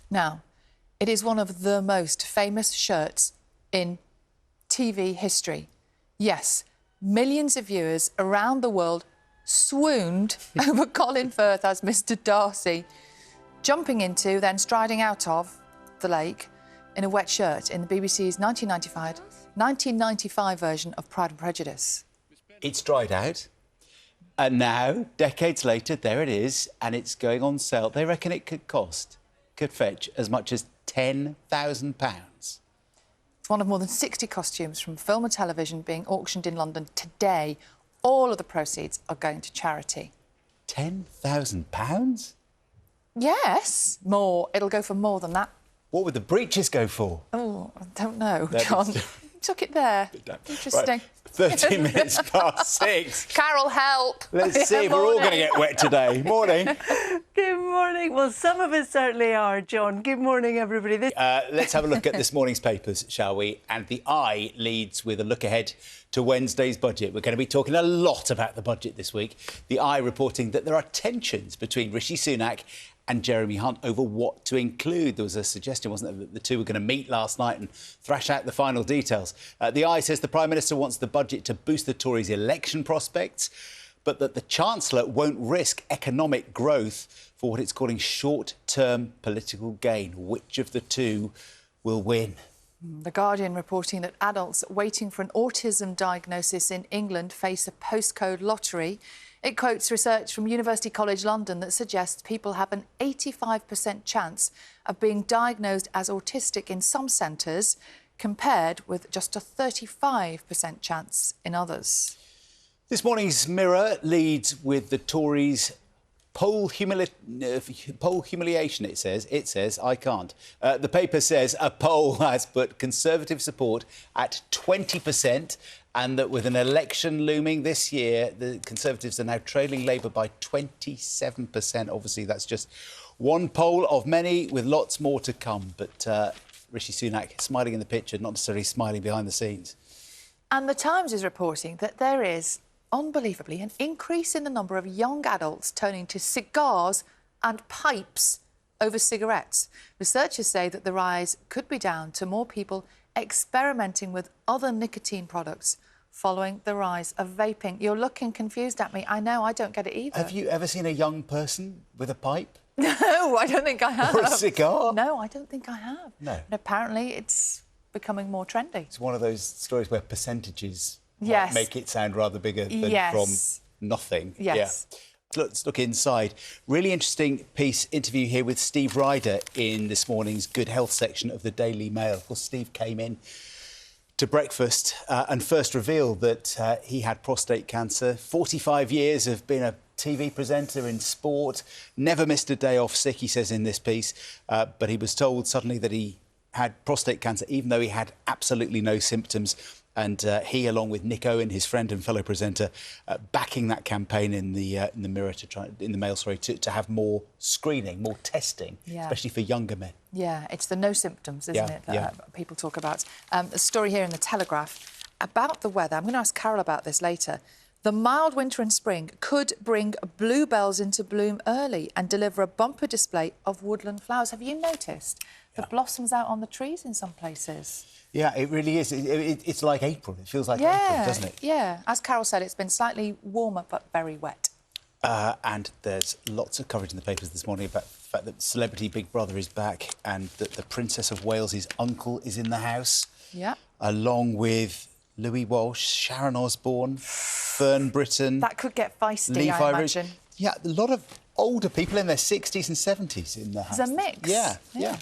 Now, it is one of the most famous shirts in TV history. Yes, millions of viewers around the world swooned over Colin Firth as Mr. Darcy, jumping into, then striding out of, the lake in a wet shirt in the BBC's 1995 version of Pride and Prejudice. It's dried out. And now, decades later, there it is, and it's going on sale. They reckon it could fetch as much as £10,000. It's one of more than 60 costumes from film and television being auctioned in London today. All of the proceeds are going to charity. £10,000? Yes, more. It'll go for more than that. What would the breeches go for? Oh, I don't know, John. Took it there. Interesting. Right. 13 minutes past 6. Carol, help. Let's see if we're all going to get wet today. Morning. Good morning. Well, some of us certainly are, John. Good morning, everybody. Let's have a look at this morning's papers, shall we? And the Eye leads with a look ahead to Wednesday's budget. We're going to be talking a lot about the budget this week. The Eye reporting that there are tensions between Rishi Sunak and Jeremy Hunt over what to include. There was a suggestion, wasn't there, that the two were going to meet last night and thrash out the final details. The Eye says the Prime Minister wants the budget to boost the Tories' election prospects, but that the Chancellor won't risk economic growth for what it's calling short-term political gain. Which of the two will win? The Guardian reporting that adults waiting for an autism diagnosis in England face a postcode lottery. It quotes research from University College London that suggests people have an 85% chance of being diagnosed as autistic in some centres, compared with just a 35% chance in others. This morning's Mirror leads with the Tories' poll humiliation, it says, I can't. The paper says a poll has put Conservative support at 20%, and that with an election looming this year, the Conservatives are now trailing Labour by 27%. Obviously, that's just one poll of many, with lots more to come. But Rishi Sunak smiling in the picture, not necessarily smiling behind the scenes. And The Times is reporting that there is, unbelievably, an increase in the number of young adults turning to cigars and pipes over cigarettes. Researchers say that the rise could be down to more people experimenting with other nicotine products following the rise of vaping. You're looking confused at me. I know, I don't get it either. Have you ever seen a young person with a pipe? No, I don't think I have. Or a cigar? No, I don't think I have. No. And apparently it's becoming more trendy. It's one of those stories where percentages Yes. make it sound rather bigger than from nothing. Yes. Yeah. Let's look inside. Really interesting interview here with Steve Ryder in this morning's Good Health section of the Daily Mail. Of course, Steve came in to breakfast and first revealed that he had prostate cancer. 45 years of being a TV presenter in sport, never missed a day off sick, he says in this piece, but he was told suddenly that he had prostate cancer, even though he had absolutely no symptoms. And he, along with Nick Owen, his friend and fellow presenter, backing that campaign in the Mirror in the Mail, to have more screening, more testing, especially for younger men. Yeah, it's the no symptoms, isn't it, that people talk about. A story here in the Telegraph about the weather. I'm going to ask Carol about this later. The mild winter and spring could bring bluebells into bloom early and deliver a bumper display of woodland flowers. Have you noticed the blossoms out on the trees in some places? Yeah, it really is. It's like April. It feels like April, doesn't it? Yeah. As Carol said, it's been slightly warmer but very wet. And there's lots of coverage in the papers this morning about the fact that Celebrity Big Brother is back and that the Princess of Wales's uncle is in the house. Yeah. Along with Louis Walsh, Sharon Osbourne, Fern Britton. That could get feisty, I imagine. Yeah, a lot of older people in their 60s and 70s in the house. It's a mix. Yeah.